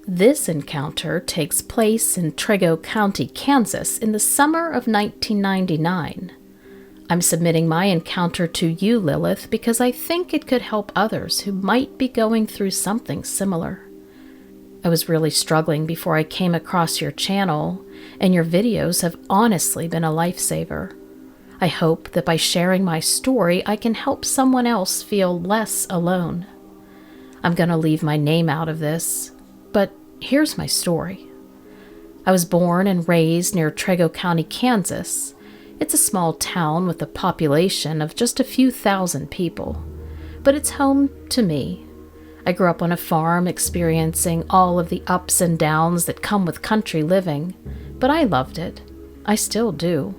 This encounter takes place in Trego County, Kansas in the summer of 1999. I'm submitting my encounter to you, Lilith, because I think it could help others who might be going through something similar. I was really struggling before I came across your channel, and your videos have honestly been a lifesaver. I hope that by sharing my story, I can help someone else feel less alone. I'm going to leave my name out of this, but here's my story. I was born and raised near Trego County, Kansas. It's a small town with a population of just a few thousand people, but it's home to me. I grew up on a farm experiencing all of the ups and downs that come with country living, but I loved it. I still do.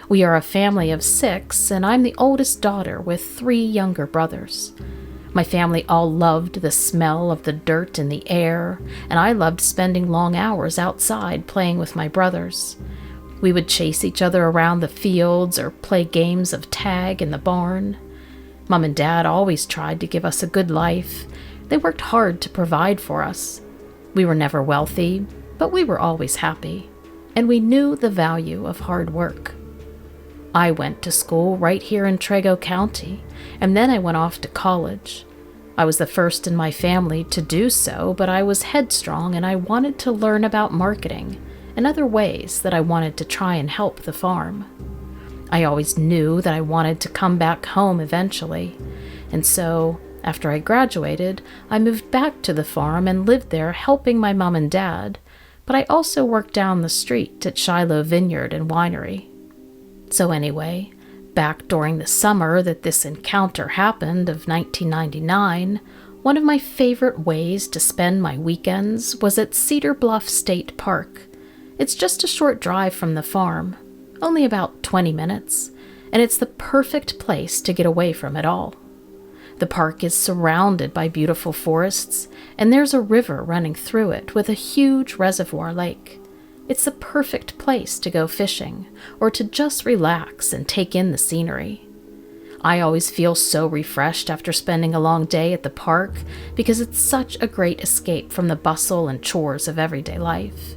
We are a family of 6, and I'm the oldest daughter with 3 younger brothers. My family all loved the smell of the dirt in the air, and I loved spending long hours outside playing with my brothers. We would chase each other around the fields or play games of tag in the barn. Mom and Dad always tried to give us a good life. They worked hard to provide for us. We were never wealthy, but we were always happy, and we knew the value of hard work. I went to school right here in Trego County, and then I went off to college. I was the first in my family to do so, but I was headstrong and I wanted to learn about marketing and other ways that I wanted to try and help the farm. I always knew that I wanted to come back home eventually, and so after I graduated, I moved back to the farm and lived there helping my mom and dad, but I also worked down the street at Shiloh Vineyard and Winery. So anyway, back during the summer that this encounter happened of 1999, one of my favorite ways to spend my weekends was at Cedar Bluff State Park. It's just a short drive from the farm, only about 20 minutes, and it's the perfect place to get away from it all. The park is surrounded by beautiful forests, and there's a river running through it with a huge reservoir lake. It's the perfect place to go fishing, or to just relax and take in the scenery. I always feel so refreshed after spending a long day at the park because it's such a great escape from the bustle and chores of everyday life.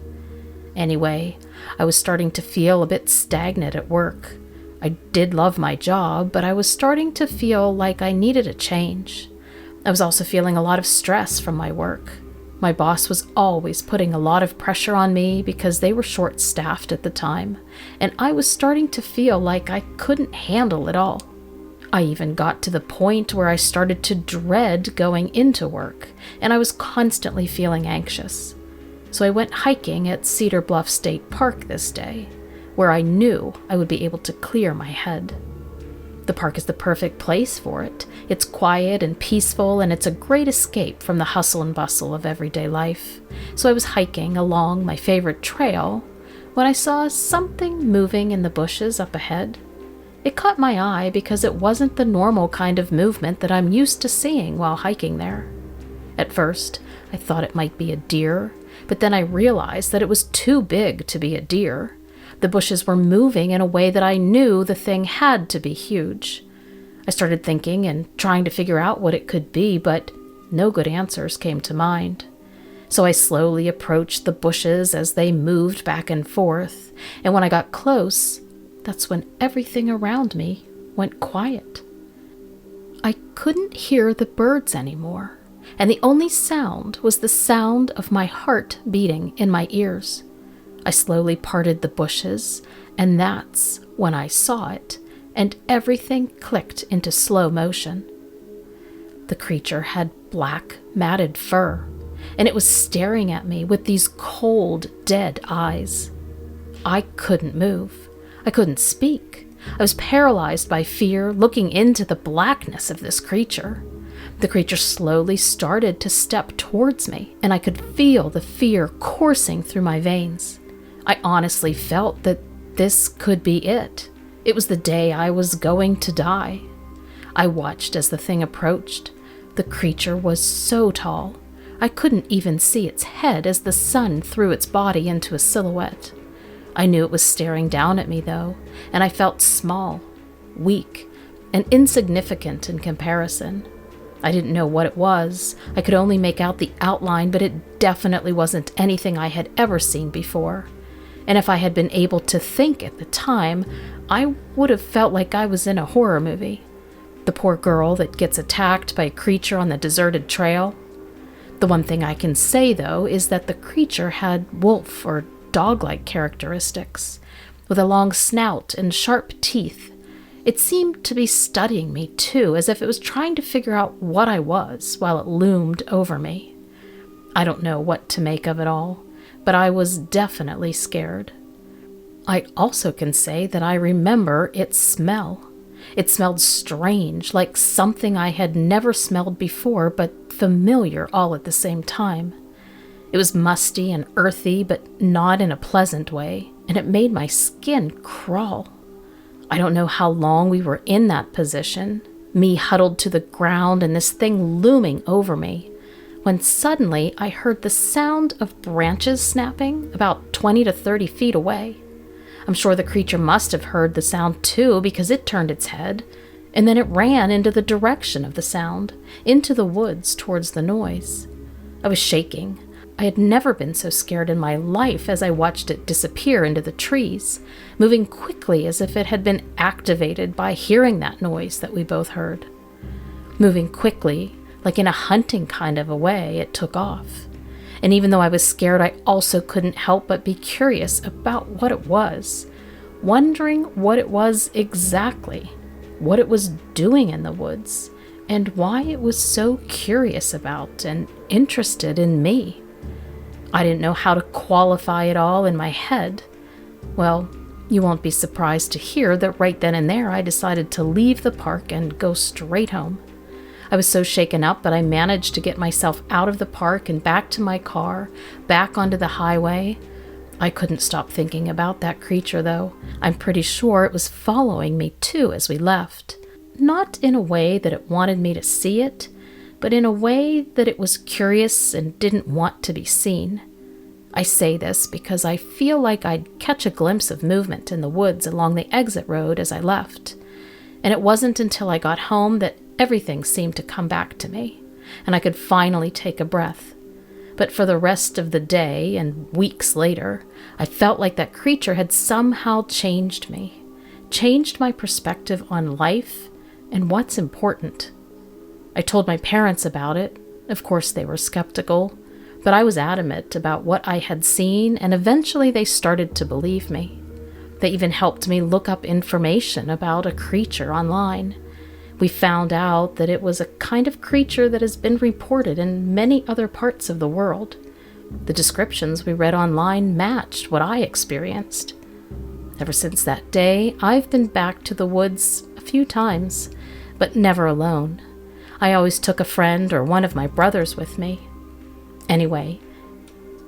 Anyway, I was starting to feel a bit stagnant at work. I did love my job, but I was starting to feel like I needed a change. I was also feeling a lot of stress from my work. My boss was always putting a lot of pressure on me because they were short-staffed at the time, and I was starting to feel like I couldn't handle it all. I even got to the point where I started to dread going into work, and I was constantly feeling anxious. So I went hiking at Cedar Bluff State Park this day, where I knew I would be able to clear my head. The park is the perfect place for it. It's quiet and peaceful, and it's a great escape from the hustle and bustle of everyday life. So I was hiking along my favorite trail when I saw something moving in the bushes up ahead. It caught my eye because it wasn't the normal kind of movement that I'm used to seeing while hiking there. At first, I thought it might be a deer, but then I realized that it was too big to be a deer. The bushes were moving in a way that I knew the thing had to be huge. I started thinking and trying to figure out what it could be, but no good answers came to mind. So I slowly approached the bushes as they moved back and forth, and when I got close, that's when everything around me went quiet. I couldn't hear the birds anymore, and the only sound was the sound of my heart beating in my ears. I slowly parted the bushes, and that's when I saw it, and everything clicked into slow motion. The creature had black, matted fur, and it was staring at me with these cold, dead eyes. I couldn't move. I couldn't speak. I was paralyzed by fear, looking into the blackness of this creature. The creature slowly started to step towards me, and I could feel the fear coursing through my veins. I honestly felt that this could be it. It was the day I was going to die. I watched as the thing approached. The creature was so tall, I couldn't even see its head as the sun threw its body into a silhouette. I knew it was staring down at me, though, and I felt small, weak, and insignificant in comparison. I didn't know what it was. I could only make out the outline, but it definitely wasn't anything I had ever seen before. And if I had been able to think at the time, I would have felt like I was in a horror movie. The poor girl that gets attacked by a creature on the deserted trail. The one thing I can say, though, is that the creature had wolf or dog-like characteristics, with a long snout and sharp teeth. It seemed to be studying me, too, as if it was trying to figure out what I was while it loomed over me. I don't know what to make of it all, but I was definitely scared. I also can say that I remember its smell. It smelled strange, like something I had never smelled before, but familiar all at the same time. It was musty and earthy, but not in a pleasant way, and it made my skin crawl. I don't know how long we were in that position, me huddled to the ground and this thing looming over me, when suddenly I heard the sound of branches snapping about 20 to 30 feet away. I'm sure the creature must have heard the sound too, because it turned its head, and then it ran into the direction of the sound, into the woods towards the noise. I was shaking. I had never been so scared in my life as I watched it disappear into the trees, moving quickly as if it had been activated by hearing that noise that we both heard. Moving quickly, like in a hunting kind of a way, it took off. And even though I was scared, I also couldn't help but be curious about what it was, wondering what it was exactly, what it was doing in the woods, and why it was so curious about and interested in me. I didn't know how to qualify it all in my head. Well, you won't be surprised to hear that right then and there I decided to leave the park and go straight home. I was so shaken up, but I managed to get myself out of the park and back to my car, back onto the highway. I couldn't stop thinking about that creature, though. I'm pretty sure it was following me, too, as we left. Not in a way that it wanted me to see it, but in a way that it was curious and didn't want to be seen. I say this because I feel like I'd catch a glimpse of movement in the woods along the exit road as I left. And it wasn't until I got home that everything seemed to come back to me, and I could finally take a breath. But for the rest of the day and weeks later, I felt like that creature had somehow changed me, changed my perspective on life and what's important. I told my parents about it. Of course, they were skeptical, but I was adamant about what I had seen, and eventually they started to believe me. They even helped me look up information about a creature online. We found out that it was a kind of creature that has been reported in many other parts of the world. The descriptions we read online matched what I experienced. Ever since that day, I've been back to the woods a few times, but never alone. I always took a friend or one of my brothers with me. Anyway,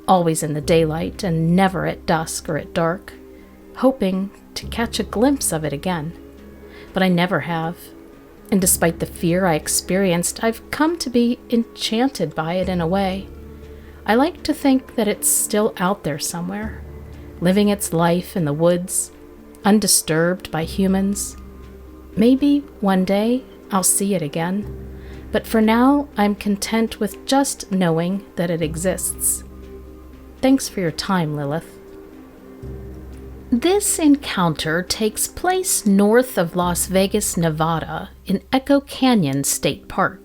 always in the daylight and never at dusk or at dark, hoping to catch a glimpse of it again. But I never have. And despite the fear I experienced, I've come to be enchanted by it in a way. I like to think that it's still out there somewhere, living its life in the woods, undisturbed by humans. Maybe one day I'll see it again. But for now, I'm content with just knowing that it exists. Thanks for your time, Lilith. This encounter takes place north of Las Vegas, Nevada, in Echo Canyon State Park.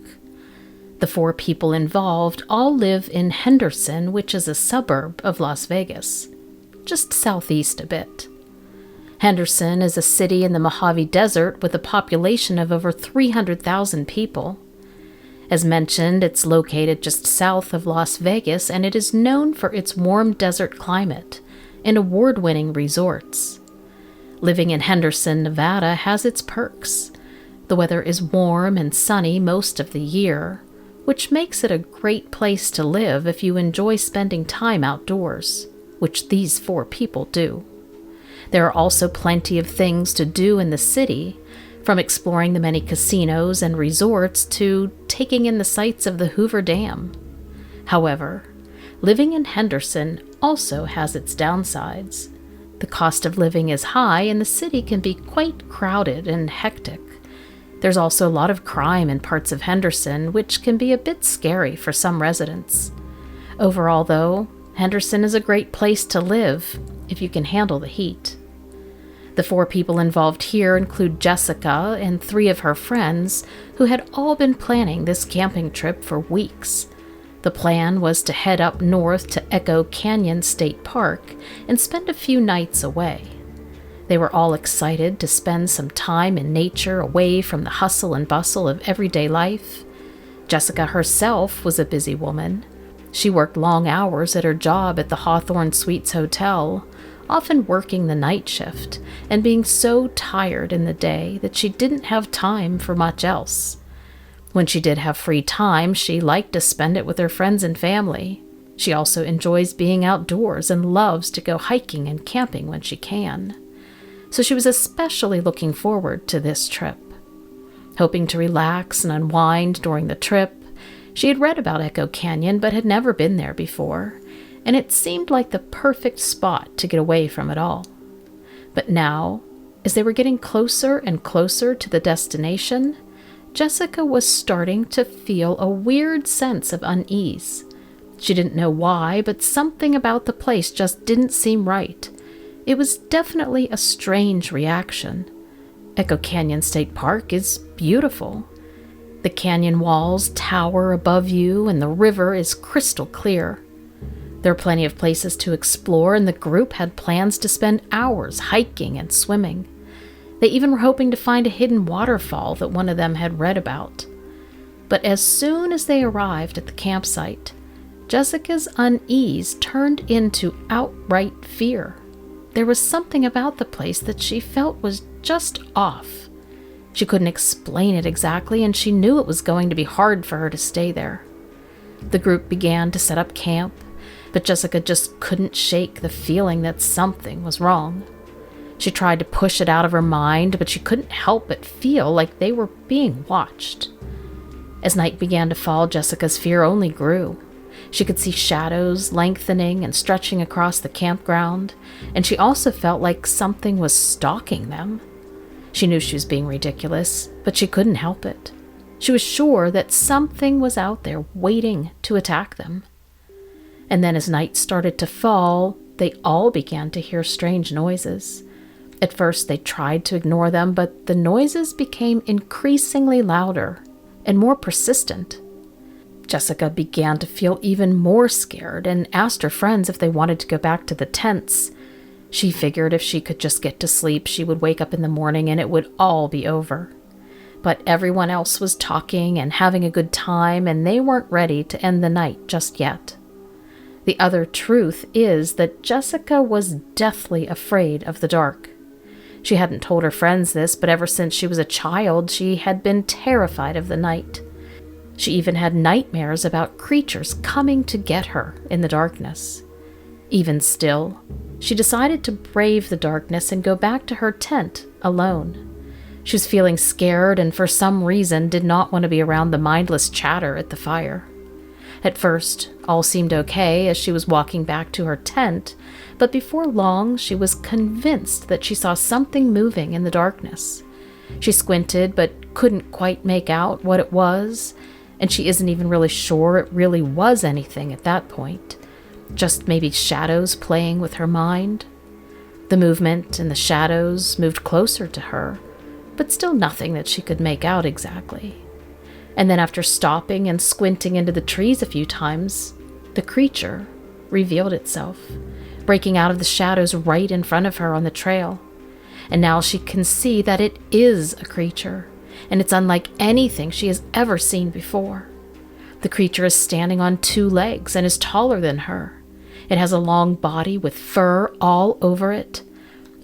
The 4 people involved all live in Henderson, which is a suburb of Las Vegas, just southeast a bit. Henderson is a city in the Mojave Desert with a population of over 300,000 people. As mentioned, it's located just south of Las Vegas, and it is known for its warm desert climate and award-winning resorts. Living in Henderson, Nevada has its perks. The weather is warm and sunny most of the year, which makes it a great place to live if you enjoy spending time outdoors, which these 4 people do. There are also plenty of things to do in the city, from exploring the many casinos and resorts to taking in the sights of the Hoover Dam. However, living in Henderson also has its downsides. The cost of living is high and the city can be quite crowded and hectic. There's also a lot of crime in parts of Henderson, which can be a bit scary for some residents. Overall, though, Henderson is a great place to live if you can handle the heat. The 4 people involved here include Jessica and 3 of her friends who had all been planning this camping trip for weeks. The plan was to head up north to Echo Canyon State Park and spend a few nights away. They were all excited to spend some time in nature away from the hustle and bustle of everyday life. Jessica herself was a busy woman. She worked long hours at her job at the Hawthorne Suites Hotel, often working the night shift and being so tired in the day that she didn't have time for much else. When she did have free time, she liked to spend it with her friends and family. She also enjoys being outdoors and loves to go hiking and camping when she can. So she was especially looking forward to this trip. Hoping to relax and unwind during the trip, she had read about Echo Canyon but had never been there before, and it seemed like the perfect spot to get away from it all. But now, as they were getting closer and closer to the destination, Jessica was starting to feel a weird sense of unease. She didn't know why, but something about the place just didn't seem right. It was definitely a strange reaction. Echo Canyon State Park is beautiful. The canyon walls tower above you and the river is crystal clear. There are plenty of places to explore, and the group had plans to spend hours hiking and swimming. They even were hoping to find a hidden waterfall that one of them had read about. But as soon as they arrived at the campsite, Jessica's unease turned into outright fear. There was something about the place that she felt was just off. She couldn't explain it exactly, and she knew it was going to be hard for her to stay there. The group began to set up camp, but Jessica just couldn't shake the feeling that something was wrong. She tried to push it out of her mind, but she couldn't help but feel like they were being watched. As night began to fall, Jessica's fear only grew. She could see shadows lengthening and stretching across the campground, and she also felt like something was stalking them. She knew she was being ridiculous, but she couldn't help it. She was sure that something was out there waiting to attack them. And then as night started to fall, they all began to hear strange noises. At first they tried to ignore them, but the noises became increasingly louder and more persistent. Jessica began to feel even more scared and asked her friends if they wanted to go back to the tents. She figured if she could just get to sleep, she would wake up in the morning and it would all be over. But everyone else was talking and having a good time, and they weren't ready to end the night just yet. The other truth is that Jessica was deathly afraid of the dark. She hadn't told her friends this, but ever since she was a child, she had been terrified of the night. She even had nightmares about creatures coming to get her in the darkness. Even still, she decided to brave the darkness and go back to her tent alone. She was feeling scared and for some reason did not want to be around the mindless chatter at the fire. At first, all seemed okay as she was walking back to her tent, but before long she was convinced that she saw something moving in the darkness. She squinted but couldn't quite make out what it was, and she isn't even really sure it really was anything at that point. Just maybe shadows playing with her mind. The movement and the shadows moved closer to her, but still nothing that she could make out exactly. And then after stopping and squinting into the trees a few times, the creature revealed itself, breaking out of the shadows right in front of her on the trail. And now she can see that it is a creature, and it's unlike anything she has ever seen before. The creature is standing on 2 legs and is taller than her. It has a long body with fur all over it.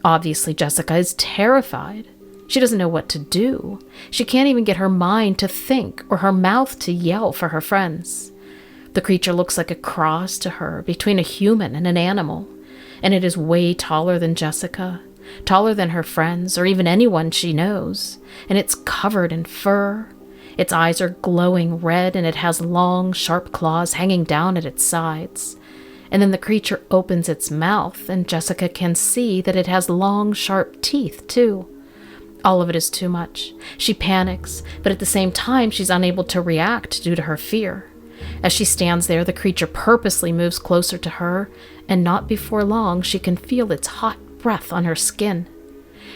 Obviously, Jessica is terrified. She doesn't know what to do. She can't even get her mind to think or her mouth to yell for her friends. The creature looks like a cross to her between a human and an animal, and it is way taller than Jessica, taller than her friends or even anyone she knows, and it's covered in fur. Its eyes are glowing red, and it has long, sharp claws hanging down at its sides. And then the creature opens its mouth, and Jessica can see that it has long, sharp teeth, too. All of it is too much. She panics, but at the same time, she's unable to react due to her fear. As she stands there, the creature purposely moves closer to her, and not before long, she can feel its hot breath on her skin.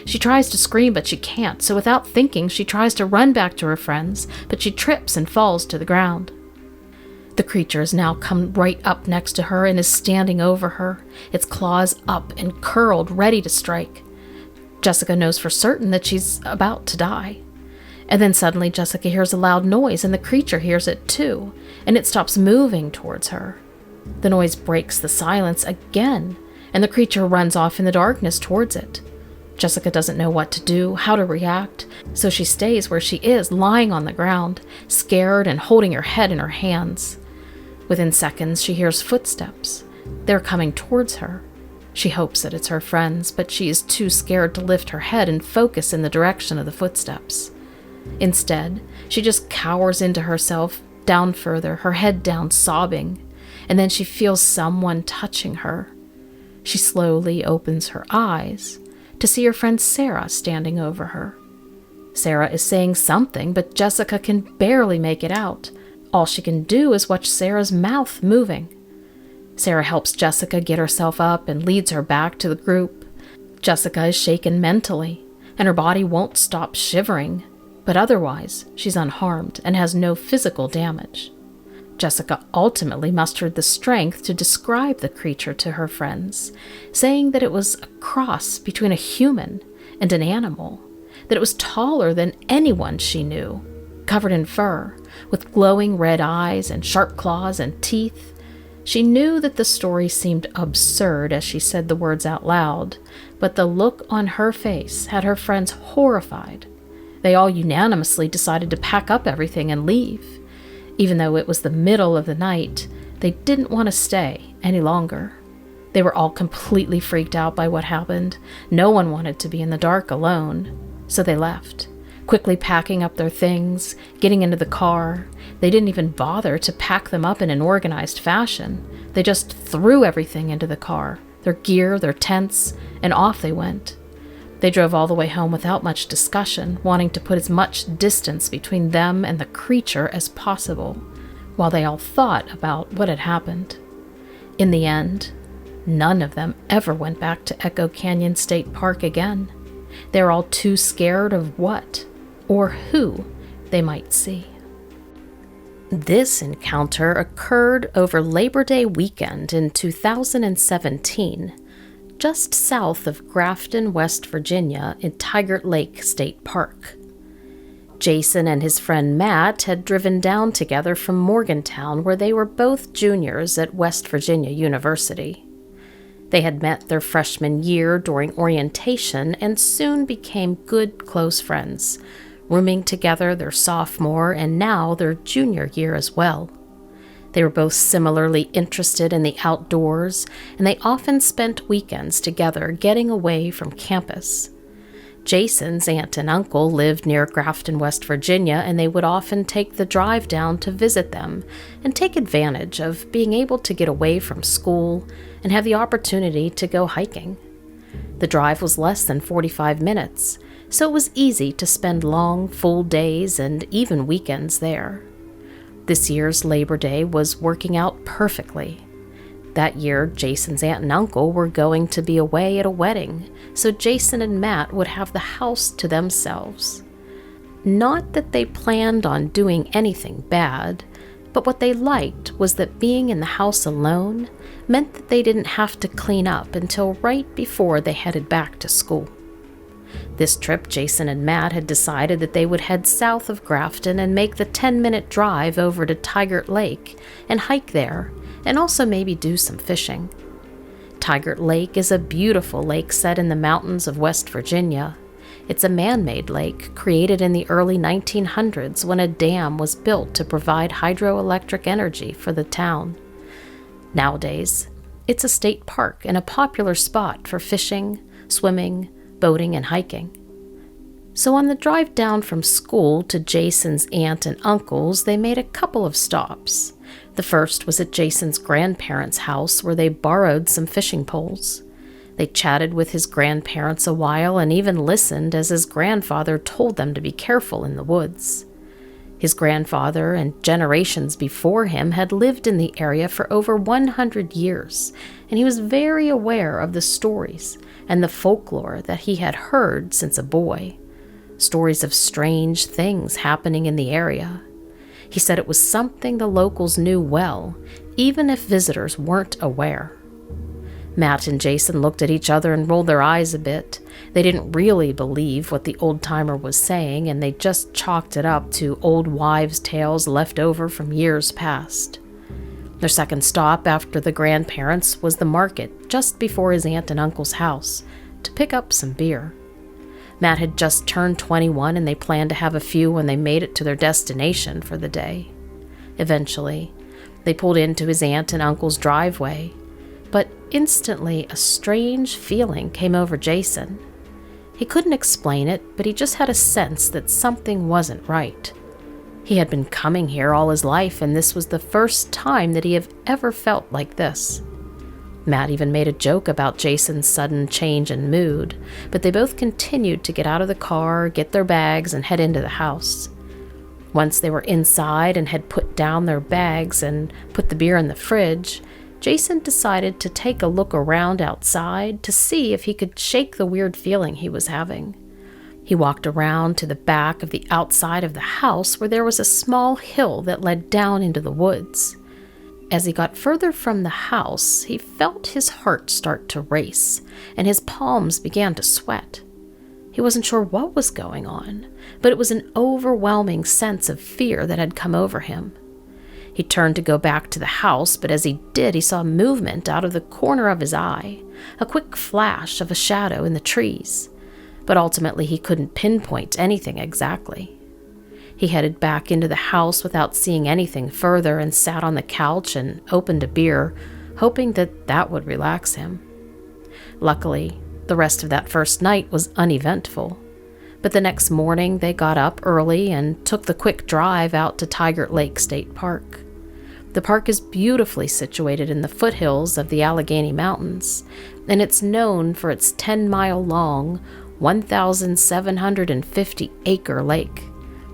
She tries to scream, but she can't, so without thinking, she tries to run back to her friends, but she trips and falls to the ground. The creature has now come right up next to her and is standing over her, its claws up and curled, ready to strike. Jessica knows for certain that she's about to die. And then suddenly Jessica hears a loud noise, and the creature hears it too, and it stops moving towards her. The noise breaks the silence again, and the creature runs off in the darkness towards it. Jessica doesn't know what to do, how to react, so she stays where she is, lying on the ground, scared and holding her head in her hands. Within seconds, she hears footsteps. They're coming towards her. She hopes that it's her friends, but she is too scared to lift her head and focus in the direction of the footsteps. Instead, she just cowers into herself, down further, her head down, sobbing, and then she feels someone touching her. She slowly opens her eyes to see her friend Sarah standing over her. Sarah is saying something, but Jessica can barely make it out. All she can do is watch Sarah's mouth moving. Sarah helps Jessica get herself up and leads her back to the group. Jessica is shaken mentally, and her body won't stop shivering, but otherwise she's unharmed and has no physical damage. Jessica ultimately mustered the strength to describe the creature to her friends, saying that it was a cross between a human and an animal, that it was taller than anyone she knew, covered in fur, with glowing red eyes and sharp claws and teeth. She knew that the story seemed absurd as she said the words out loud, but the look on her face had her friends horrified. They all unanimously decided to pack up everything and leave. Even though it was the middle of the night, they didn't want to stay any longer. They were all completely freaked out by what happened. No one wanted to be in the dark alone, so they left, quickly packing up their things, getting into the car. They didn't even bother to pack them up in an organized fashion. They just threw everything into the car, their gear, their tents, and off they went. They drove all the way home without much discussion, wanting to put as much distance between them and the creature as possible, while they all thought about what had happened. In the end, none of them ever went back to Echo Canyon State Park again. They were all too scared of what or who they might see. This encounter occurred over Labor Day weekend in 2017, just south of Grafton, West Virginia, in Tygart Lake State Park. Jason and his friend Matt had driven down together from Morgantown, where they were both juniors at West Virginia University. They had met their freshman year during orientation and soon became good, close friends, rooming together their sophomore and now their junior year as well. They were both similarly interested in the outdoors, and they often spent weekends together getting away from campus. Jason's aunt and uncle lived near Grafton, West Virginia, and they would often take the drive down to visit them and take advantage of being able to get away from school and have the opportunity to go hiking. The drive was less than 45 minutes, so it was easy to spend long, full days and even weekends there. This year's Labor Day was working out perfectly. That year, Jason's aunt and uncle were going to be away at a wedding, so Jason and Matt would have the house to themselves. Not that they planned on doing anything bad, but what they liked was that being in the house alone meant that they didn't have to clean up until right before they headed back to school. This trip, Jason and Matt had decided that they would head south of Grafton and make the 10-minute drive over to Tygart Lake and hike there, and also maybe do some fishing. Tygart Lake is a beautiful lake set in the mountains of West Virginia. It's a man-made lake created in the early 1900s when a dam was built to provide hydroelectric energy for the town. Nowadays, it's a state park and a popular spot for fishing, swimming, boating, and hiking. So on the drive down from school to Jason's aunt and uncle's, they made a couple of stops. The first was at Jason's grandparents' house, where they borrowed some fishing poles. They chatted with his grandparents a while and even listened as his grandfather told them to be careful in the woods. His grandfather and generations before him had lived in the area for over 100 years, and he was very aware of the stories and the folklore that he had heard since a boy. Stories of strange things happening in the area. He said it was something the locals knew well, even if visitors weren't aware. Matt and Jason looked at each other and rolled their eyes a bit. They didn't really believe what the old-timer was saying, and they just chalked it up to old wives' tales left over from years past. Their second stop after the grandparents was the market just before his aunt and uncle's house to pick up some beer. Matt had just turned 21 and they planned to have a few when they made it to their destination for the day. Eventually, they pulled into his aunt and uncle's driveway, but instantly a strange feeling came over Jason. He couldn't explain it, but he just had a sense that something wasn't right. He had been coming here all his life, and this was the first time that he had ever felt like this. Matt even made a joke about Jason's sudden change in mood, but they both continued to get out of the car, get their bags, and head into the house. Once they were inside and had put down their bags and put the beer in the fridge, Jason decided to take a look around outside to see if he could shake the weird feeling he was having. He walked around to the back of the outside of the house where there was a small hill that led down into the woods. As he got further from the house, he felt his heart start to race, and his palms began to sweat. He wasn't sure what was going on, but it was an overwhelming sense of fear that had come over him. He turned to go back to the house, but as he did, he saw movement out of the corner of his eye, a quick flash of a shadow in the trees, but ultimately he couldn't pinpoint anything exactly. He headed back into the house without seeing anything further and sat on the couch and opened a beer, hoping that that would relax him. Luckily, the rest of that first night was uneventful, but the next morning they got up early and took the quick drive out to Tygart Lake State Park. The park is beautifully situated in the foothills of the Allegheny Mountains, and it's known for its 10-mile-long, 1,750-acre lake,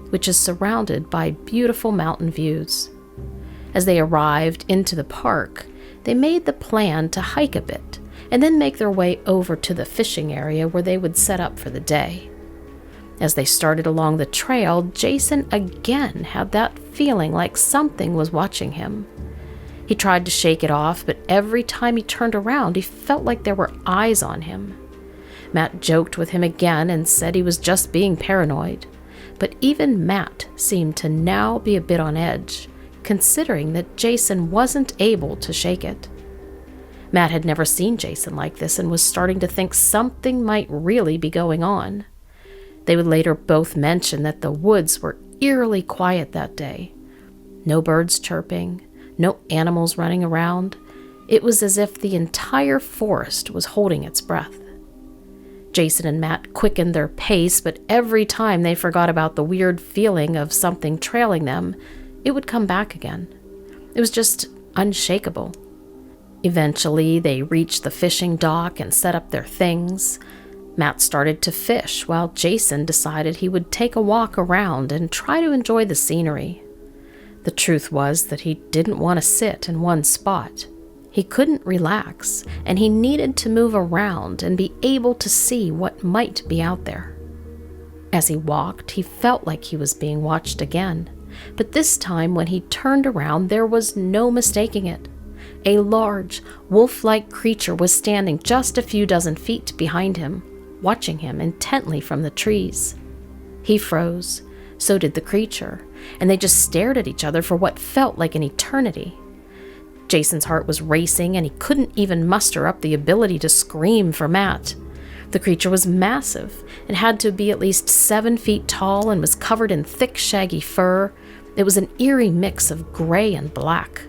which is surrounded by beautiful mountain views. As they arrived into the park, they made the plan to hike a bit and then make their way over to the fishing area where they would set up for the day. As they started along the trail, Jason again had that feeling like something was watching him. He tried to shake it off, but every time he turned around, he felt like there were eyes on him. Matt joked with him again and said he was just being paranoid, but even Matt seemed to now be a bit on edge, considering that Jason wasn't able to shake it. Matt had never seen Jason like this and was starting to think something might really be going on. They would later both mention that the woods were eerily quiet that day. No birds chirping, no animals running around. It was as if the entire forest was holding its breath. Jason and Matt quickened their pace, but every time they forgot about the weird feeling of something trailing them, it would come back again. It was just unshakable. Eventually, they reached the fishing dock and set up their things. Matt started to fish, while Jason decided he would take a walk around and try to enjoy the scenery. The truth was that he didn't want to sit in one spot. He couldn't relax, and he needed to move around and be able to see what might be out there. As he walked, he felt like he was being watched again, but this time when he turned around, there was no mistaking it. A large, wolf-like creature was standing just a few dozen feet behind him, watching him intently from the trees. He froze, so did the creature, and they just stared at each other for what felt like an eternity. Jason's heart was racing, and he couldn't even muster up the ability to scream for Matt. The creature was massive and had to be at least 7 feet tall and was covered in thick, shaggy fur. It was an eerie mix of gray and black,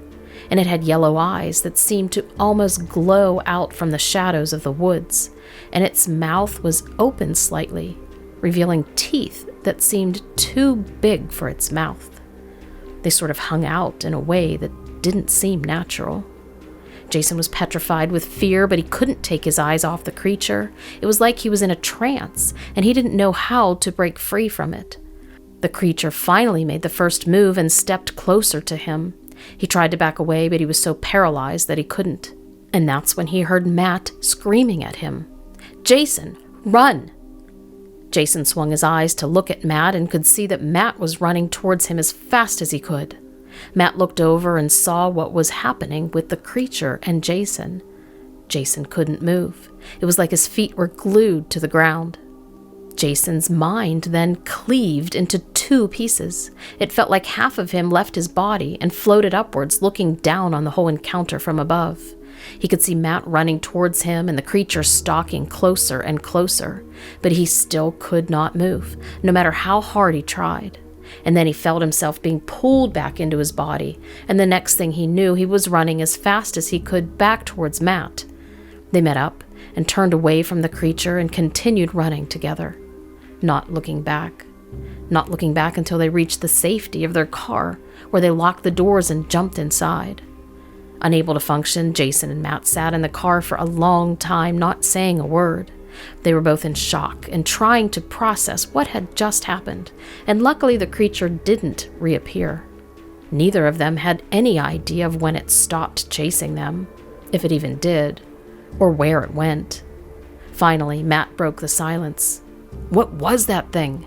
and it had yellow eyes that seemed to almost glow out from the shadows of the woods, and its mouth was open slightly, revealing teeth that seemed too big for its mouth. They sort of hung out in a way that didn't seem natural. Jason was petrified with fear, but he couldn't take his eyes off the creature. It was like he was in a trance, and he didn't know how to break free from it. The creature finally made the first move and stepped closer to him. He tried to back away, but he was so paralyzed that he couldn't. And that's when he heard Matt screaming at him. "Jason, run!" Jason swung his eyes to look at Matt and could see that Matt was running towards him as fast as he could. Matt looked over and saw what was happening with the creature and Jason. Jason couldn't move. It was like his feet were glued to the ground. Jason's mind then cleaved into two pieces. It felt like half of him left his body and floated upwards, looking down on the whole encounter from above. He could see Matt running towards him and the creature stalking closer and closer, but he still could not move, no matter how hard he tried. And then he felt himself being pulled back into his body, and the next thing he knew, he was running as fast as he could back towards Matt. They met up and turned away from the creature and continued running together, not looking back. Not looking back until they reached the safety of their car, where they locked the doors and jumped inside. Unable to function, Jason and Matt sat in the car for a long time, not saying a word. They were both in shock and trying to process what had just happened, and luckily the creature didn't reappear. Neither of them had any idea of when it stopped chasing them, if it even did, or where it went. Finally, Matt broke the silence. "What was that thing?"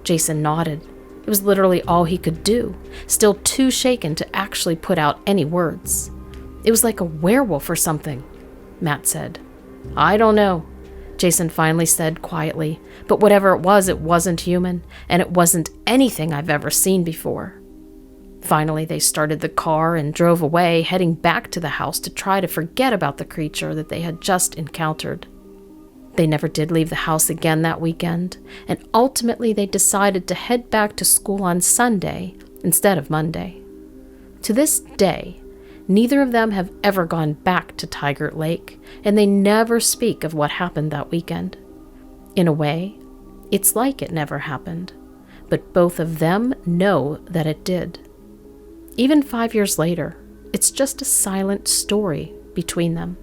Jason nodded. It was literally all he could do, still too shaken to actually put out any words. "It was like a werewolf or something," Matt said. "I don't know," Jason finally said quietly, "but whatever it wasn't human, and it wasn't anything I've ever seen before." Finally, they started the car and drove away, heading back to the house to try to forget about the creature that they had just encountered. They never did leave the house again that weekend, and ultimately they decided to head back to school on Sunday instead of Monday. To this day, neither of them have ever gone back to Tygart Lake, and they never speak of what happened that weekend. In a way, it's like it never happened, but both of them know that it did. Even 5 years later, it's just a silent story between them.